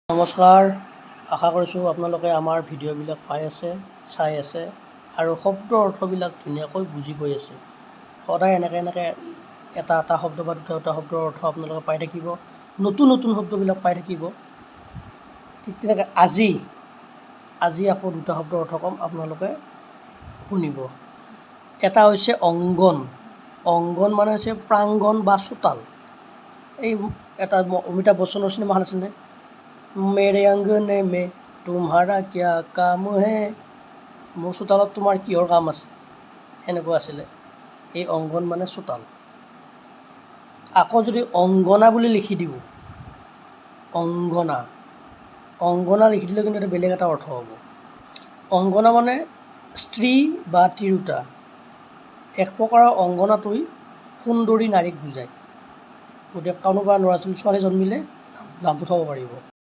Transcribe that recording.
নমস্কাৰ, আশা কৰিছোঁ আপোনালোকে আমাৰ ভিডিঅ'বিলাক পাই আছে, চাই আছে আৰু শব্দৰ অৰ্থবিলাক ধুনীয়াকৈ বুজি গৈ আছে। সদায় এনেকৈ এটা শব্দ বা দুটা শব্দৰ অৰ্থ আপোনালোকে পাই থাকিব, নতুন শব্দবিলাক পাই থাকিব। ঠিক তেনেকৈ আজি আকৌ দুটা শব্দৰ অৰ্থ ক'ম, আপোনালোকে শুনিব। এটা হৈছে অংগন। অংগন মানে হৈছে প্ৰাংগণ বা চোতাল। এই এটা অমিতাভ বচ্চনৰ চিনেমাখন আছিলনে, মেৰে অংগনে মে তোমাৰা কিয়া কাম হে, মোৰ চোতালত তোমাৰ কিহৰ কাম আছে, সেনেকুৱা আছিলে। এই অংগন মানে চোতাল। আকৌ যদি অংগনা বুলি লিখি দিওঁ, অংগনা লিখি দিলেও কিন্তু এটা বেলেগ এটা অৰ্থ হ'ব। অংগনা মানে স্ত্ৰী বা তিৰোতা। এক প্ৰকাৰৰ অংগনাটোই সুন্দৰী নাৰীক বুজায়। গতিকে কোনোবা ল'ৰা ছোৱালী জন্মিলে নামটো থ'ব পাৰিব।